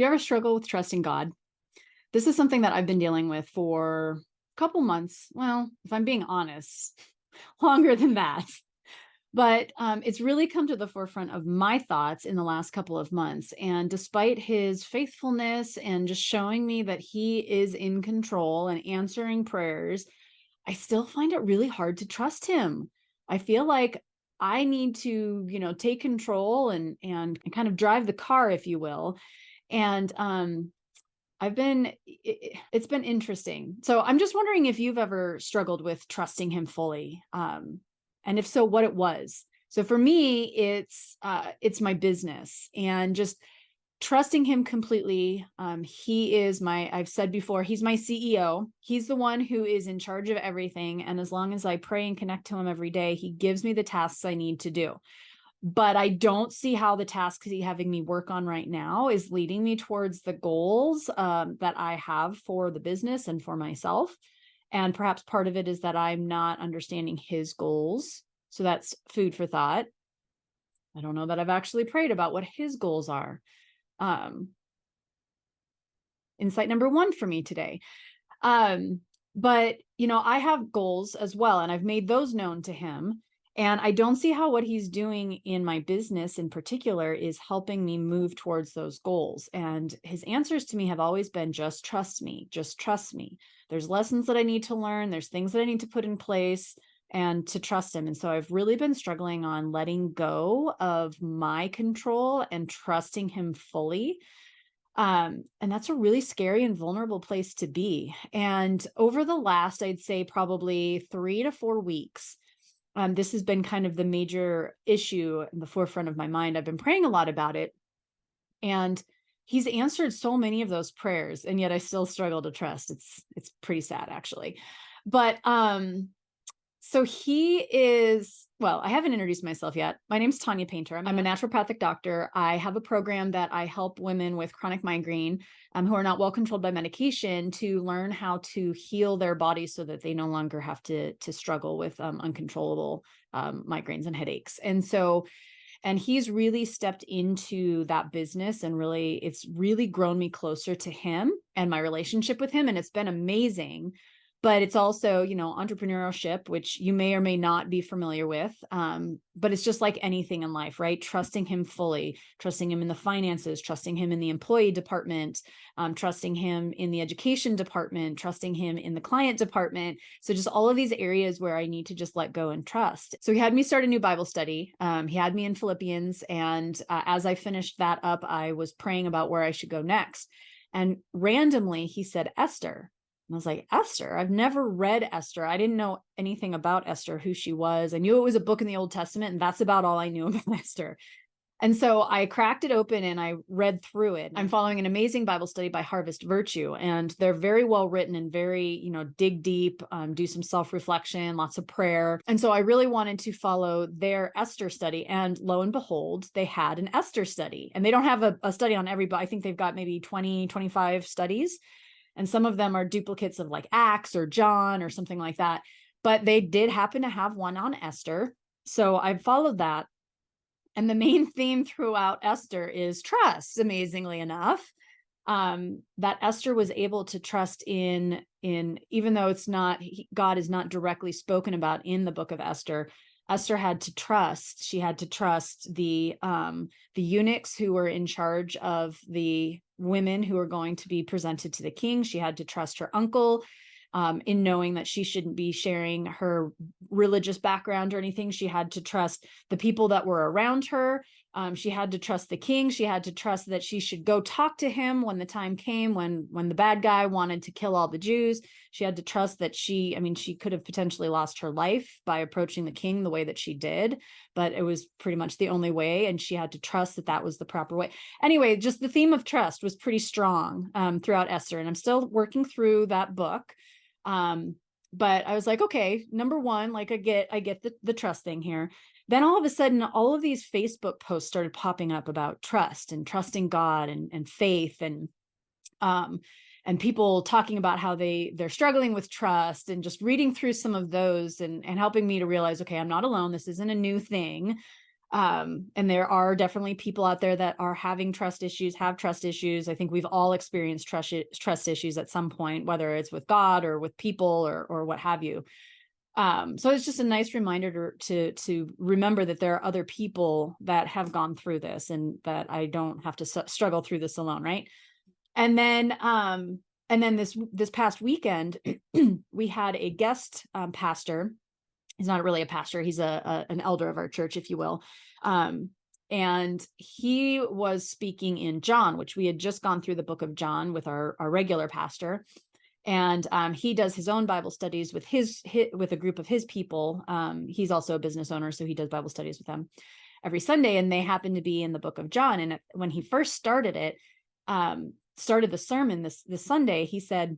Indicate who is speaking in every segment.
Speaker 1: you ever struggle with trusting God? This is something that I've been dealing with for a couple months. Well, if I'm being honest, longer than that. But it's really come to the forefront of my thoughts in the last couple of months. And despite his faithfulness and just showing me that he is in control and answering prayers, I still find it really hard to trust him. I feel like I need to, take control and kind of drive the car, if you will. And it's been interesting. So I'm just wondering if you've ever struggled with trusting him fully. And if so, what it was. So for me, it's my business and just trusting him completely. I've said before, he's my CEO. He's the one who is in charge of everything. And as long as I pray and connect to him every day, he gives me the tasks I need to do. But I don't see how the tasks he's having me work on right now is leading me towards the goals that I have for the business and for myself. And perhaps part of it is that I'm not understanding his goals. So that's food for thought. I don't know that I've actually prayed about what his goals are. Insight number one for me today. But, I have goals as well, and I've made those known to him. And I don't see how what he's doing in my business in particular is helping me move towards those goals. And his answers to me have always been, just trust me, just trust me. There's lessons that I need to learn. There's things that I need to put in place and to trust him. And so I've really been struggling on letting go of my control and trusting him fully. And that's a really scary and vulnerable place to be. And over the last, I'd say probably 3 to 4 weeks, this has been kind of the major issue in the forefront of my mind. I've been praying a lot about it, and he's answered so many of those prayers, and yet I still struggle to trust. It's pretty sad, actually. But so he is, well, I haven't introduced myself yet. My name's Tanya Painter. I'm a naturopathic doctor. I have a program that I help women with chronic migraine who are not well controlled by medication to learn how to heal their bodies so that they no longer have to struggle with uncontrollable migraines and headaches. And he's really stepped into that business, and it's really grown me closer to him and my relationship with him. And it's been amazing. But it's also, entrepreneurship, which you may or may not be familiar with. But it's just like anything in life, right? Trusting him fully, trusting him in the finances, trusting him in the employee department, trusting him in the education department, trusting him in the client department. So just all of these areas where I need to just let go and trust. So he had me start a new Bible study. He had me in Philippians. And as I finished that up, I was praying about where I should go next. And randomly, he said, Esther. I was like, Esther? I've never read Esther. I didn't know anything about Esther, who she was. I knew it was a book in the Old Testament, and that's about all I knew about Esther. And so I cracked it open and I read through it. I'm following an amazing Bible study by Harvest Virtue, and they're very well written and very, dig deep, do some self-reflection, lots of prayer. And so I really wanted to follow their Esther study. And lo and behold, they had an Esther study. And they don't have a study on everybody. I think they've got maybe 20, 25 studies. And some of them are duplicates of like Acts or John or something like that. But they did happen to have one on Esther. So I followed that. And the main theme throughout Esther is trust, amazingly enough. That Esther was able to trust in even though God is not directly spoken about in the book of Esther. Esther had to trust. She had to trust the eunuchs who were in charge of the women who were going to be presented to the king. She had to trust her uncle in knowing that she shouldn't be sharing her religious background or anything. She had to trust the people that were around her. She had to trust the king. She had to trust that she should go talk to him when the time came, when the bad guy wanted to kill all the Jews. She had to trust that she could have potentially lost her life by approaching the king the way that she did, but it was pretty much the only way. And she had to trust that that was the proper way. Anyway, just the theme of trust was pretty strong throughout Esther. And I'm still working through that book. But I was like, okay, number one, like I get the trust thing here. Then all of a sudden, all of these Facebook posts started popping up about trust and trusting God and faith and people talking about how they're struggling with trust, and just reading through some of those and helping me to realize, okay, I'm not alone. This isn't a new thing. And there are definitely people out there that are having trust issues, have trust issues. I think we've all experienced trust issues at some point, whether it's with God or with people or what have you. So it's just a nice reminder to remember that there are other people that have gone through this, and that I don't have to struggle through this alone, right? And then this past weekend, we had a guest pastor. He's not really a pastor. He's an elder of our church, if you will. And he was speaking in John, which we had just gone through the book of John with our regular pastor. And he does his own Bible studies with with a group of his people. He's also a business owner, so he does Bible studies with them every Sunday. And they happen to be in the book of John. And when he first started the sermon this Sunday, he said,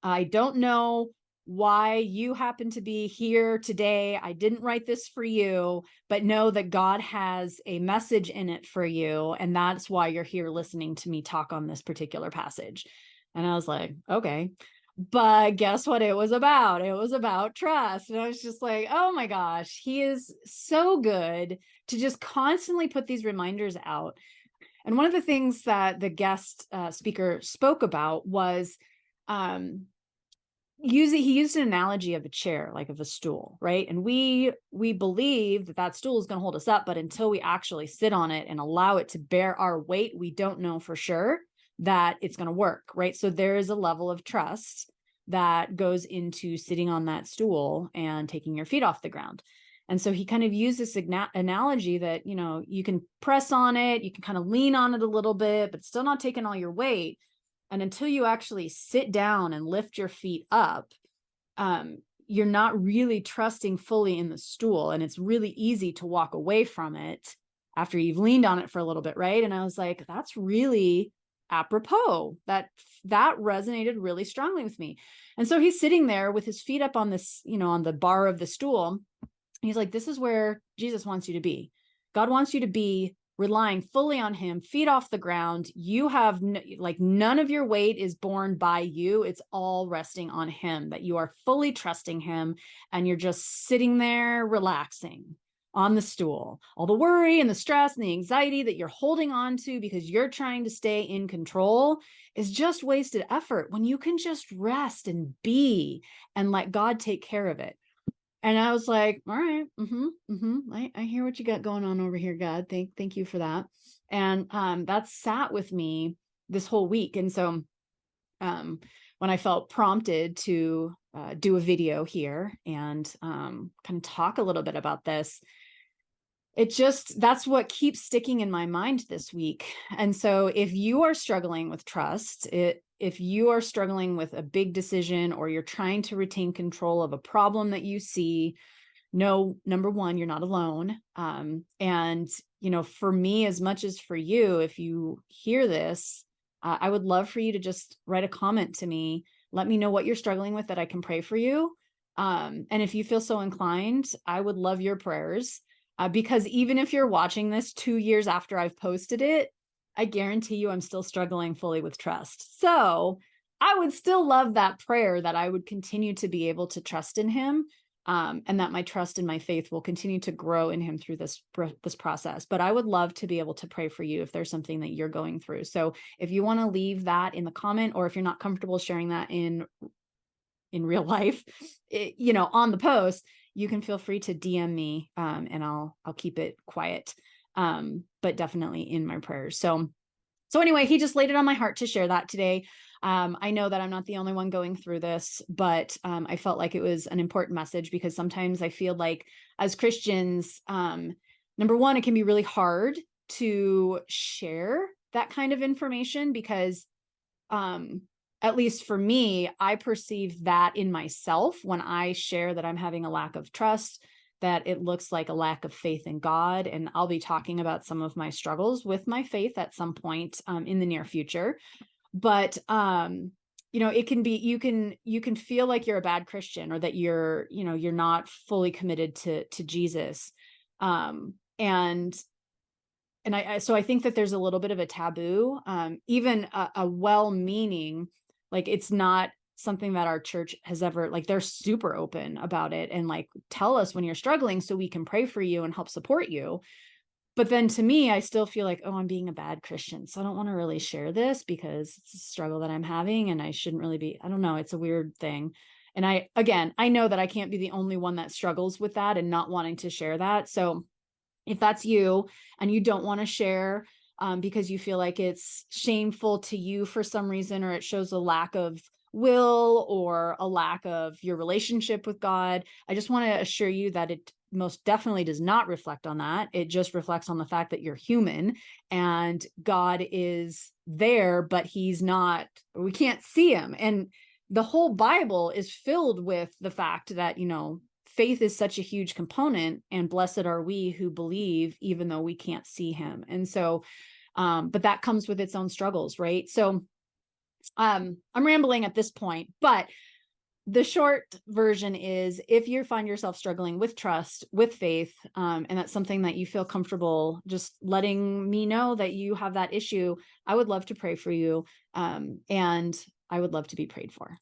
Speaker 1: "I don't know why you happen to be here today. I didn't write this for you, but know that God has a message in it for you. And that's why you're here listening to me talk on this particular passage." And I was like, okay. But guess what it was about? It was about trust. And I was just like, oh my gosh, he is so good to just constantly put these reminders out. And one of the things that the guest speaker spoke about was he used an analogy of a chair, like of a stool, right? And we believe that stool is going to hold us up, but until we actually sit on it and allow it to bear our weight, we don't know for sure that it's going to work, right? So there is a level of trust that goes into sitting on that stool and taking your feet off the ground. And so he kind of used this analogy that, you can press on it, you can kind of lean on it a little bit, but still not taking all your weight. And until you actually sit down and lift your feet up, you're not really trusting fully in the stool. And it's really easy to walk away from it after you've leaned on it for a little bit, right? And I was like, that's really apropos. That resonated really strongly with me. And so he's sitting there with his feet up on this, on the bar of the stool. He's like, this is where Jesus wants you to be. God wants you to be relying fully on him, feet off the ground. You have none of your weight is borne by you. It's all resting on him, that you are fully trusting him and you're just sitting there relaxing on the stool. All the worry and the stress and the anxiety that you're holding on to because you're trying to stay in control is just wasted effort when you can just rest and be and let God take care of it. And I was like, all right, I hear what you got going on over here, God. Thank you for that. And that sat with me this whole week. And so when I felt prompted to do a video here and kind of talk a little bit about this, that's what keeps sticking in my mind this week. And so if you are struggling with trust, if you are struggling with a big decision or you're trying to retain control of a problem that you see, number one, you're not alone. And, for me, as much as for you, if you hear this, I would love for you to just write a comment to me. Let me know what you're struggling with that I can pray for you. And if you feel so inclined, I would love your prayers. Because even if you're watching this 2 years after I've posted it, I guarantee you I'm still struggling fully with trust. So I would still love that prayer that I would continue to be able to trust in him, and that my trust and my faith will continue to grow in him through this process. But I would love to be able to pray for you if there's something that you're going through. So if you want to leave that in the comment, or if you're not comfortable sharing that in real life, on the post, you can feel free to DM me, and I'll keep it quiet, but definitely in my prayers. So anyway, he just laid it on my heart to share that today. I know that I'm not the only one going through this, but I felt like it was an important message because sometimes I feel like as Christians, number one, it can be really hard to share that kind of information because at least for me, I perceive that in myself when I share that I'm having a lack of trust, that it looks like a lack of faith in God. And I'll be talking about some of my struggles with my faith at some point in the near future. But, it can be, you can feel like you're a bad Christian or that you're not fully committed to Jesus. So I think that there's a little bit of a taboo, even a well-meaning, like it's not something that our church has ever, like, they're super open about it and like, tell us when you're struggling so we can pray for you and help support you. But then to me, I still feel like, oh, I'm being a bad Christian. So I don't want to really share this because it's a struggle that I'm having and I shouldn't really be, I don't know. It's a weird thing. And I know that I can't be the only one that struggles with that and not wanting to share that. So if that's you and you don't want to share because you feel like it's shameful to you for some reason, or it shows a lack of will or a lack of your relationship with God, I just want to assure you that it most definitely does not reflect on that. It just reflects on the fact that you're human and God is there, but he's not, we can't see him. And the whole Bible is filled with the fact that, faith is such a huge component, and blessed are we who believe, even though we can't see him. And so, but that comes with its own struggles, right? So, I'm rambling at this point, but the short version is, if you find yourself struggling with trust, with faith, and that's something that you feel comfortable just letting me know that you have that issue, I would love to pray for you. And I would love to be prayed for.